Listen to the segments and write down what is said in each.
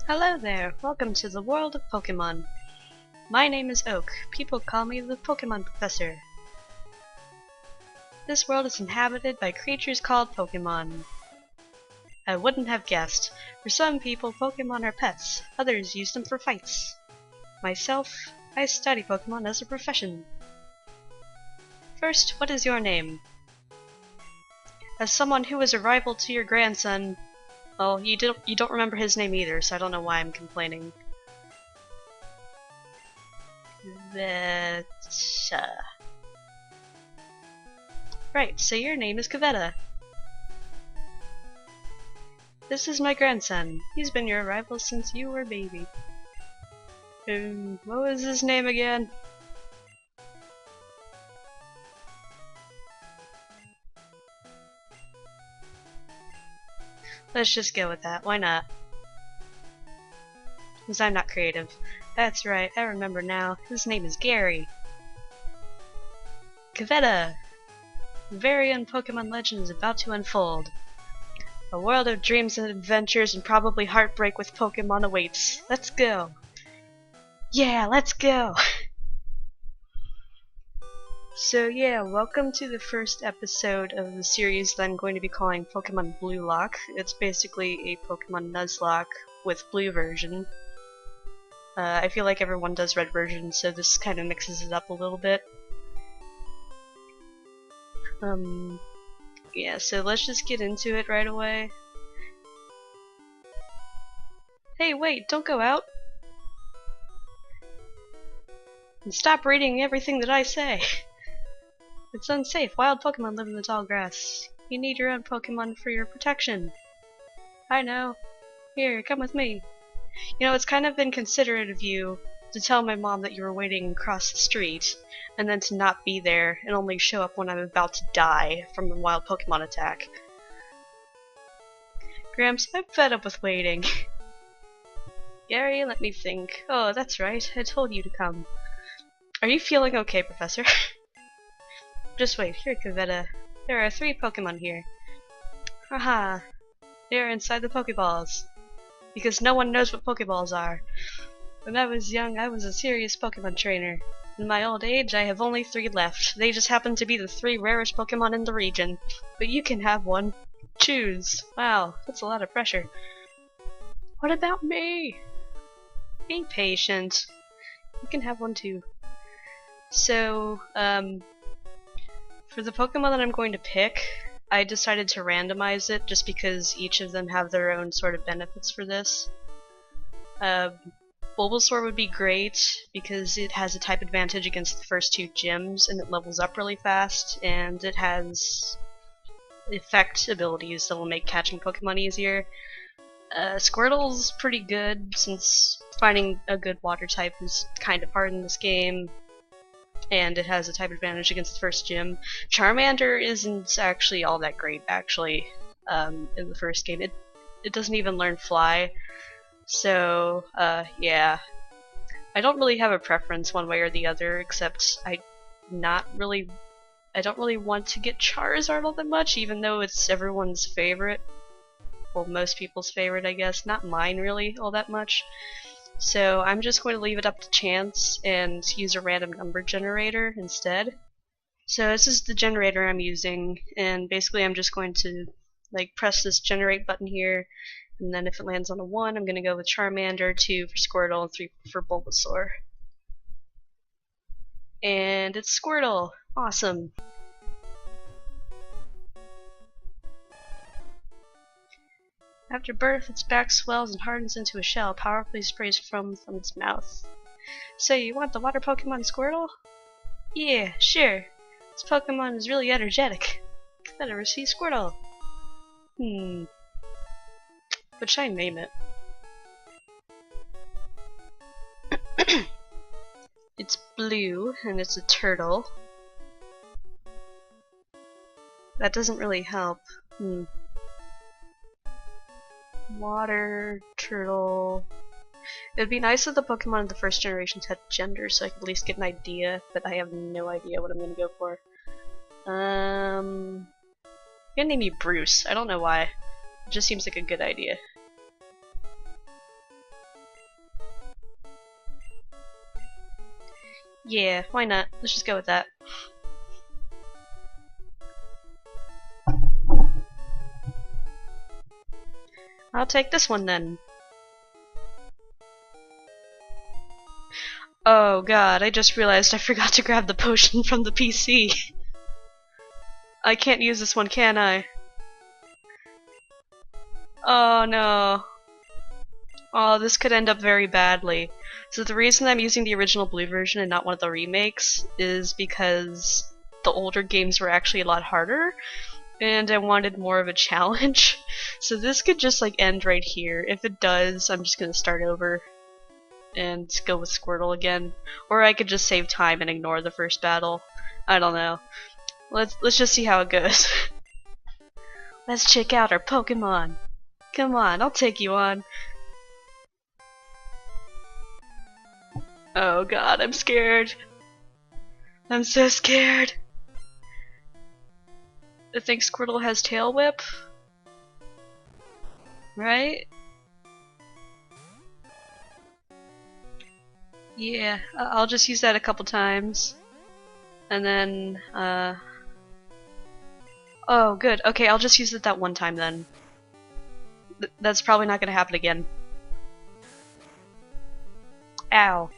Hello there, welcome to the world of Pokemon. My name is Oak. People call me the Pokemon Professor. This world is inhabited by creatures called Pokemon. I wouldn't have guessed. For some people, Pokemon are pets. Others use them for fights. Myself, I study Pokemon as a profession. First, what is your name? As someone who is a rival to your grandson, well, you don't remember his name either, so I don't know why I'm complaining. Right, so your name is Kavetta. This is my grandson. He's been your rival since you were a baby. What was his name again? Let's just go with that, why not? Because I'm not creative. That's right, I remember now. His name is Gary. Kavetta! The very own Pokemon legend is about to unfold. A world of dreams and adventures and probably heartbreak with Pokemon awaits. Let's go! Yeah, let's go! So yeah, welcome to the first episode of the series that I'm going to be calling Pokemon Bluelocke. It's basically a Pokemon Nuzlocke with blue version. I feel like everyone does red version, so this kind of mixes it up a little bit. Yeah, so let's just get into it right away. Hey, wait, don't go out! And stop reading everything that I say! It's unsafe. Wild Pokemon live in the tall grass. You need your own Pokemon for your protection. I know. Here, come with me. You know, it's kind of inconsiderate of you to tell my mom that you were waiting across the street, and then to not be there and only show up when I'm about to die from a wild Pokemon attack. Gramps, I'm fed up with waiting. Gary, let me think. Oh, that's right. I told you to come. Are you feeling okay, Professor? Just wait, here, Kavetta. There are 3 Pokemon here. Haha, they're inside the Pokeballs. Because no one knows what Pokeballs are. When I was young, I was a serious Pokemon trainer. In my old age, I have only 3 left. They just happen to be the 3 rarest Pokemon in the region. But you can have one. Choose. Wow, that's a lot of pressure. What about me? Be patient. You can have one too. So, for the Pokemon that I'm going to pick, I decided to randomize it just because each of them have their own sort of benefits for this. Bulbasaur would be great because it has a type advantage against the first 2 gyms and it levels up really fast, and it has effect abilities that will make catching Pokemon easier. Squirtle's pretty good since finding a good water type is kind of hard in this game, and it has a type advantage against the first gym. Charmander isn't actually all that great, actually, in the first game. It doesn't even learn Fly, so, yeah. I don't really have a preference one way or the other, except I don't really want to get Charizard all that much, even though it's everyone's favorite. Well, most people's favorite, I guess. Not mine, really, all that much. So I'm just going to leave it up to chance and use a random number generator instead. So this is the generator I'm using, and basically I'm just going to like press this generate button here, and then if it lands on a 1, I'm going to go with Charmander, 2 for Squirtle, and 3 for Bulbasaur. And it's Squirtle! Awesome! After birth, its back swells and hardens into a shell, powerfully sprays foam from its mouth. So you want the water Pokemon Squirtle? Yeah, sure. This Pokemon is really energetic. Better receive Squirtle. What should I name it? It's blue, and it's a turtle. That doesn't really help. Water, turtle. It would be nice if the Pokemon of the first generations had gender so I could at least get an idea, but I have no idea what I'm gonna go for. I'm gonna name you Bruce. I don't know why. It just seems like a good idea. Yeah, why not? Let's just go with that. I'll take this one then. Oh god, I just realized I forgot to grab the potion from the PC. I can't use this one, can I? Oh no. Oh, this could end up very badly. So the reason I'm using the original blue version and not one of the remakes is because the older games were actually a lot harder, and I wanted more of a challenge. So this could just like end right here. If it does, I'm just gonna start over and go with Squirtle again. Or I could just save time and ignore the first battle. I don't know. Let's just see how it goes. Let's check out our Pokemon. Come on, I'll take you on. Oh god, I'm scared. I'm so scared. I think Squirtle has Tail Whip. Right? Yeah, I'll just use that a couple times. And then, oh, good. Okay, I'll just use it that one time then. That's probably not gonna happen again. Ow.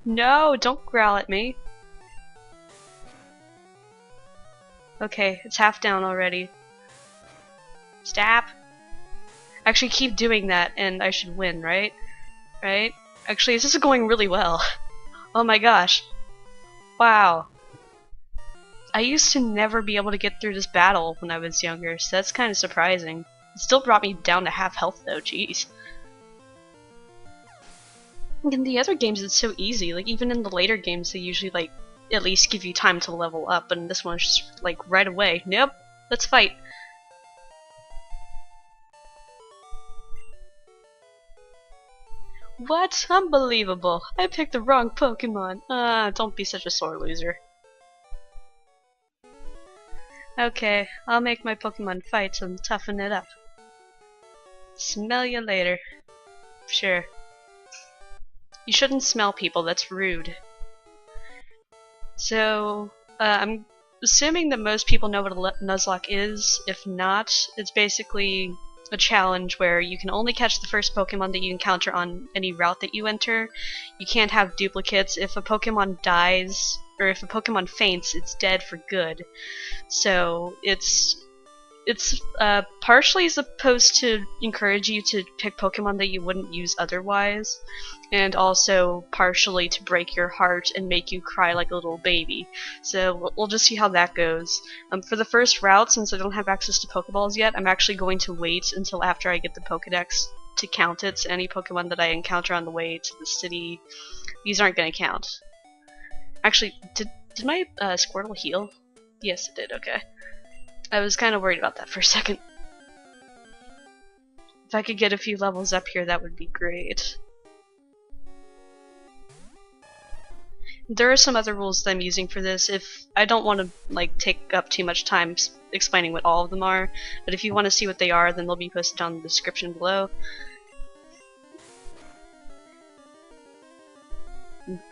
No, don't growl at me. Okay, it's half down already. Stop. Actually, keep doing that and I should win, right? Right? Actually, this is going really well. Oh my gosh. Wow. I used to never be able to get through this battle when I was younger, so that's kind of surprising. It still brought me down to half health though, jeez. In the other games it's so easy, like even in the later games they usually like at least give you time to level up, but in this one it's just like right away. Nope, let's fight. What? Unbelievable. I picked the wrong Pokemon. Don't be such a sore loser. Okay, I'll make my Pokemon fight and toughen it up. Smell you later. Sure. You shouldn't smell people, that's rude. So, I'm assuming that most people know what a Nuzlocke is. If not, it's basically a challenge where you can only catch the first Pokemon that you encounter on any route that you enter. You can't have duplicates. If a Pokemon dies, or if a Pokemon faints, it's dead for good. So it's partially supposed to encourage you to pick Pokemon that you wouldn't use otherwise, and also partially to break your heart and make you cry like a little baby. So we'll just see how that goes. For the first route, since I don't have access to Pokeballs yet, I'm actually going to wait until after I get the pokedex to count it. So any Pokemon that I encounter on the way to the city, these aren't going to count. Actually, did my Squirtle heal? Yes, it did, okay. I was kind of worried about that for a second. If I could get a few levels up here, that would be great. There are some other rules that I'm using for this. If I don't want to like take up too much time explaining what all of them are, but if you want to see what they are, then they'll be posted down in the description below.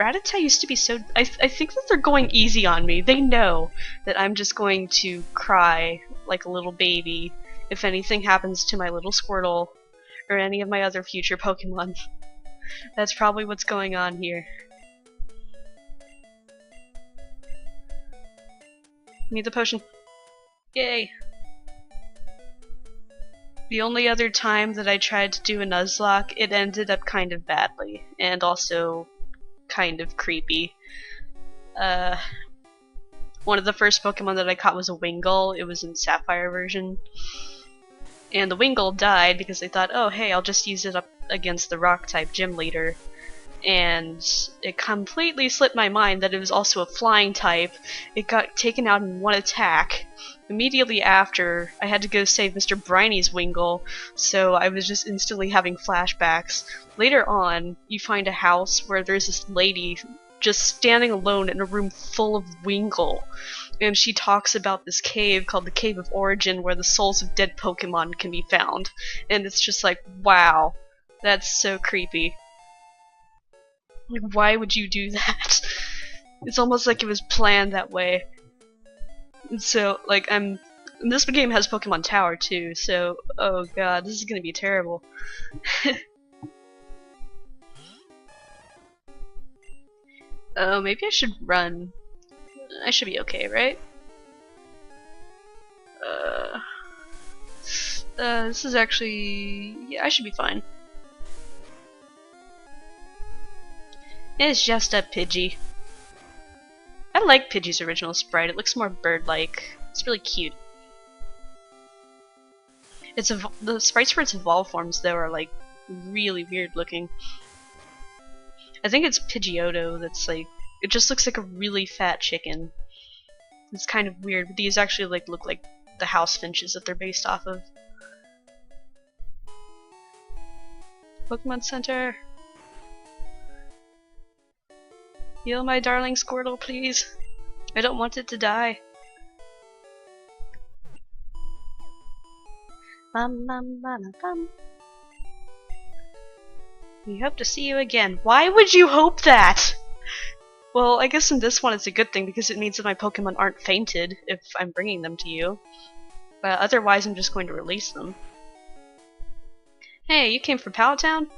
Rattata used to be so... I think that they're going easy on me. They know that I'm just going to cry like a little baby if anything happens to my little Squirtle or any of my other future Pokemon. That's probably what's going on here. Need the potion. Yay! The only other time that I tried to do a Nuzlocke, it ended up kind of badly, and also kind of creepy. One of the first Pokemon that I caught was a Wingull. It was in Sapphire version. And the Wingull died because they thought, oh hey, I'll just use it up against the Rock-type gym leader. And it completely slipped my mind that it was also a flying type. It got taken out in one attack. Immediately after, I had to go save Mr. Briny's Wingull, so I was just instantly having flashbacks. Later on, you find a house where there's this lady just standing alone in a room full of Wingull. And she talks about this cave called the Cave of Origin where the souls of dead Pokemon can be found. And it's just like, wow, that's so creepy. Like, why would you do that? It's almost like it was planned that way. And so, like, this game has Pokemon Tower too, so, oh god, this is gonna be terrible. Oh, maybe I should run. I should be okay, right? This is actually... yeah, I should be fine. It's just a Pidgey. I like Pidgey's original sprite. It looks more bird-like. It's really cute. The sprites for its evolved forms, though, are like really weird looking. I think it's Pidgeotto that's like... it just looks like a really fat chicken. It's kind of weird, but these actually like look like the house finches that they're based off of. Pokemon Center. Heal my darling Squirtle, please. I don't want it to die. Bum, bum, bum, bum. We hope to see you again. Why would you hope that? Well, I guess in this one it's a good thing because it means that my Pokemon aren't fainted if I'm bringing them to you. But otherwise I'm just going to release them. Hey, you came from Pallet Town?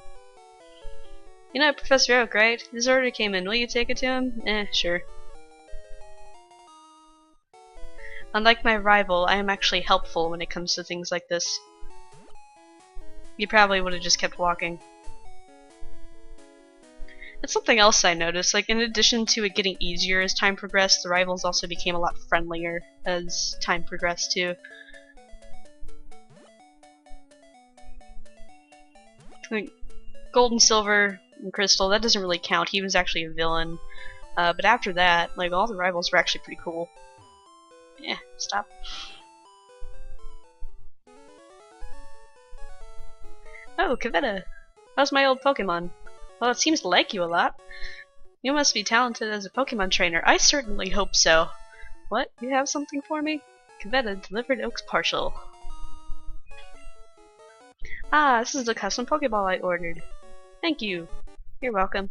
You know Professor Oak, right? His order came in. Will you take it to him? Sure. Unlike my rival, I am actually helpful when it comes to things like this. You probably would have just kept walking. That's something else I noticed, like in addition to it getting easier as time progressed, the rivals also became a lot friendlier as time progressed too. Like, Gold and Silver and Crystal, that doesn't really count, he was actually a villain. But after that, like all the rivals were actually pretty cool. Yeah, stop. Oh, Kavetta! How's my old Pokemon? Well, it seems to like you a lot. You must be talented as a Pokemon trainer. I certainly hope so. What? You have something for me? Kavetta delivered Oak's partial. Ah, this is the custom Pokeball I ordered. Thank you. You're welcome.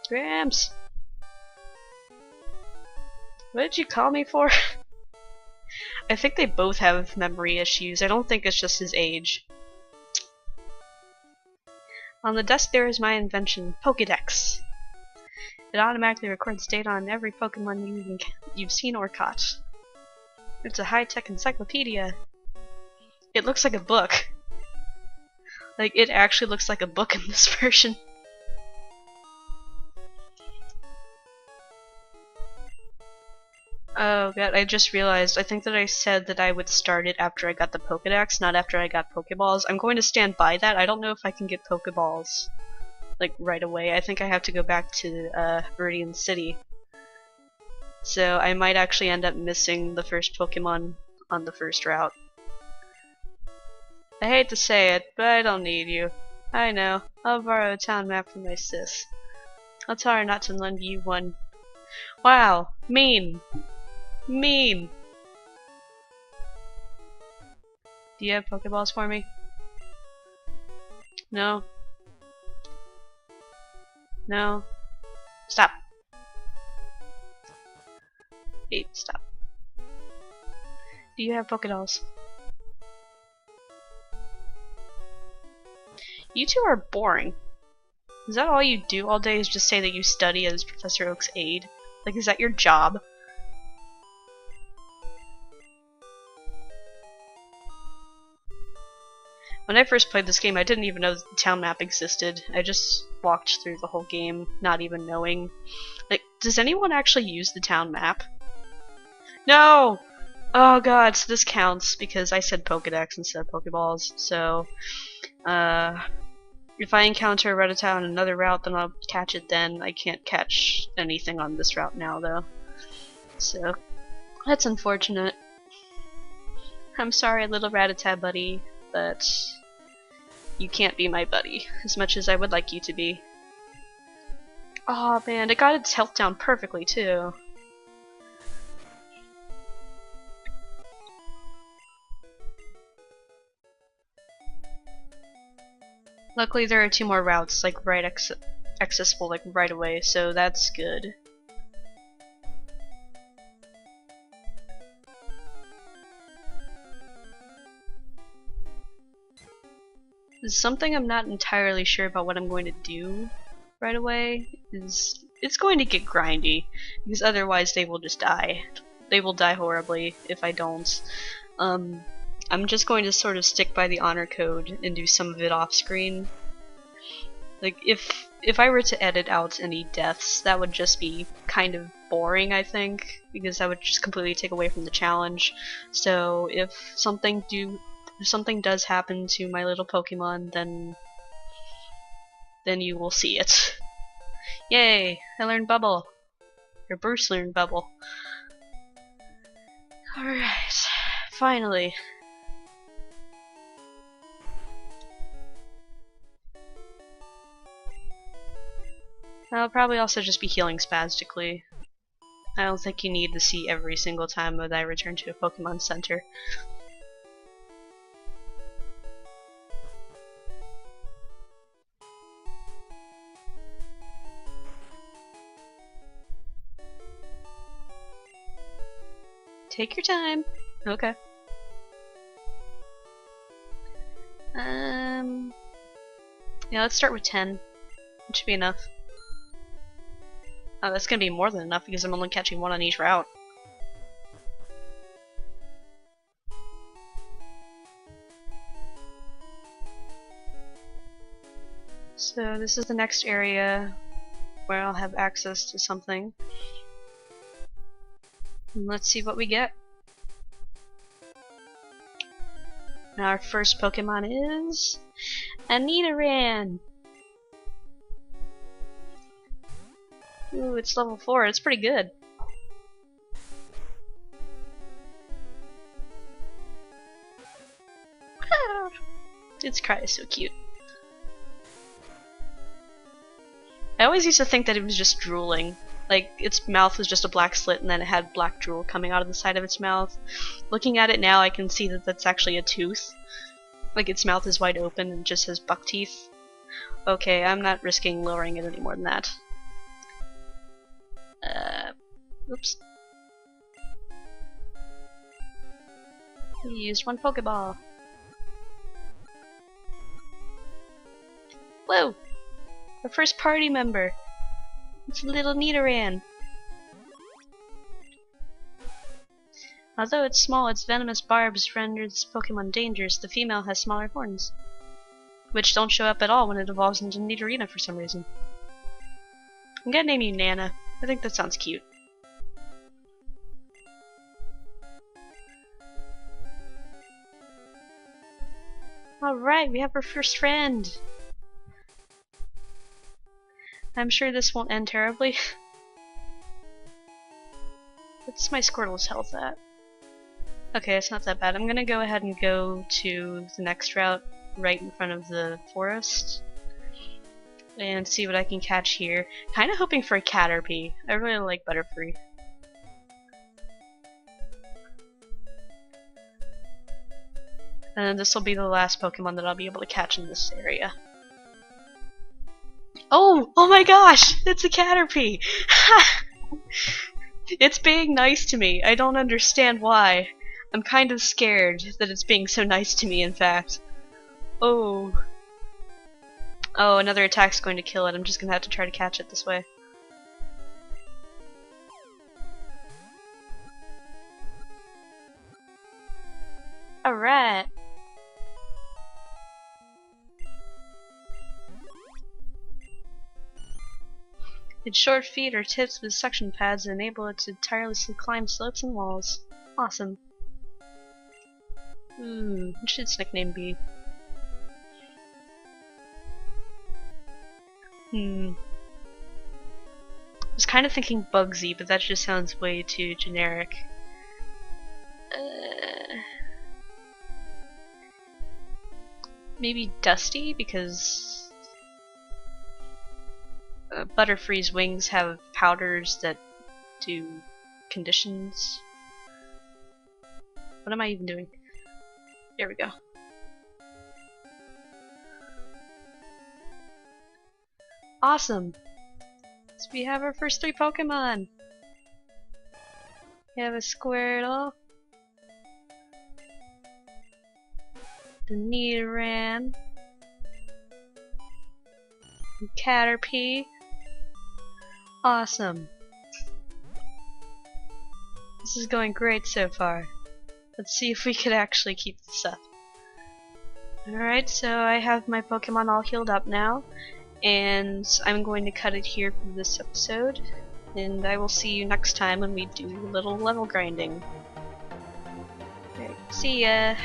Gramps! What did you call me for? I think they both have memory issues. I don't think it's just his age. On the desk there is my invention, pokedex. It automatically records data on every Pokemon you've seen or caught. It's a high-tech encyclopedia. It looks like a book. Like, it actually looks like a book in this version. Oh god, I just realized, I think that I said that I would start it after I got the Pokedex, not after I got Pokeballs. I'm going to stand by that. I don't know if I can get Pokeballs, like, right away. I think I have to go back to, Viridian City. So I might actually end up missing the first Pokemon on the first route. I hate to say it, but I don't need you. I know. I'll borrow a town map from my sis. I'll tell her not to lend you one. Wow, mean! Mean! Do you have Pokeballs for me? No? No? Stop. Hey, stop. Do you have Pokedolls? You two are boring. Is that all you do all day, is just say that you study as Professor Oak's aide? Like, is that your job? When I first played this game, I didn't even know the town map existed. I just walked through the whole game, not even knowing. Like, does anyone actually use the town map? No! Oh god, so this counts, because I said Pokedex instead of Pokeballs, so... if I encounter a Rattata on another route, then I'll catch it then. I can't catch anything on this route now, though. So, that's unfortunate. I'm sorry, little Rattata buddy, but you can't be my buddy, as much as I would like you to be. Aw, man, it got its health down perfectly, too. Luckily there are 2 more routes, like right accessible like right away, so that's good. Something I'm not entirely sure about what I'm going to do right away is it's going to get grindy, because otherwise they will just die. They will die horribly if I don't. I'm just going to sort of stick by the honor code and do some of it off screen. Like if I were to edit out any deaths, that would just be kind of boring, I think, because that would just completely take away from the challenge. So if something does happen to my little Pokemon, then you will see it. Yay! I learned Bubble. Or Bruce learned Bubble. Alright, finally. I'll probably also just be healing spastically. I don't think you need to see every single time that I return to a Pokemon Center. Take your time. Okay. Yeah, let's start with 10. It should be enough. Oh, that's gonna be more than enough because I'm only catching one on each route. So this is the next area where I'll have access to something. And let's see what we get. Now our first Pokemon is a Nidoran. Ooh, it's level 4. It's pretty good. Its cry is so cute. I always used to think that it was just drooling. Like, its mouth was just a black slit and then it had black drool coming out of the side of its mouth. Looking at it now, I can see that that's actually a tooth. Like, its mouth is wide open and just has buck teeth. Okay, I'm not risking lowering it any more than that. Oops. We used one Pokeball. Whoa! Our first party member! It's a little Nidoran! Although it's small, its venomous barbs render this Pokemon dangerous. The female has smaller horns, which don't show up at all when it evolves into Nidorina for some reason. I'm gonna name you Nana. I think that sounds cute. Alright, we have our first friend! I'm sure this won't end terribly. What's my Squirtle's health at? Okay, it's not that bad. I'm gonna go ahead and go to the next route right in front of the forest and see what I can catch here. Kinda hoping for a Caterpie. I really like Butterfree. And then this will be the last Pokemon that I'll be able to catch in this area. Oh! Oh my gosh! It's a Caterpie! It's being nice to me. I don't understand why. I'm kind of scared that it's being so nice to me, in fact. Oh. Oh, another attack's going to kill it. I'm just gonna have to try to catch it this way. Alright. Its short feet are tipped with suction pads that enable it to tirelessly climb slopes and walls. Awesome. What should its nickname be? I was kind of thinking Bugsy, but that just sounds way too generic. Maybe Dusty, because Butterfree's wings have powders that do conditions. What am I even doing? There we go. Awesome! So we have our first 3 Pokemon! We have a Squirtle, the Nidoran, and Caterpie. Awesome! This is going great so far. Let's see if we could actually keep this up. Alright, so I have my Pokemon all healed up now, and I'm going to cut it here for this episode, and I will see you next time when we do a little level grinding. Okay, see ya!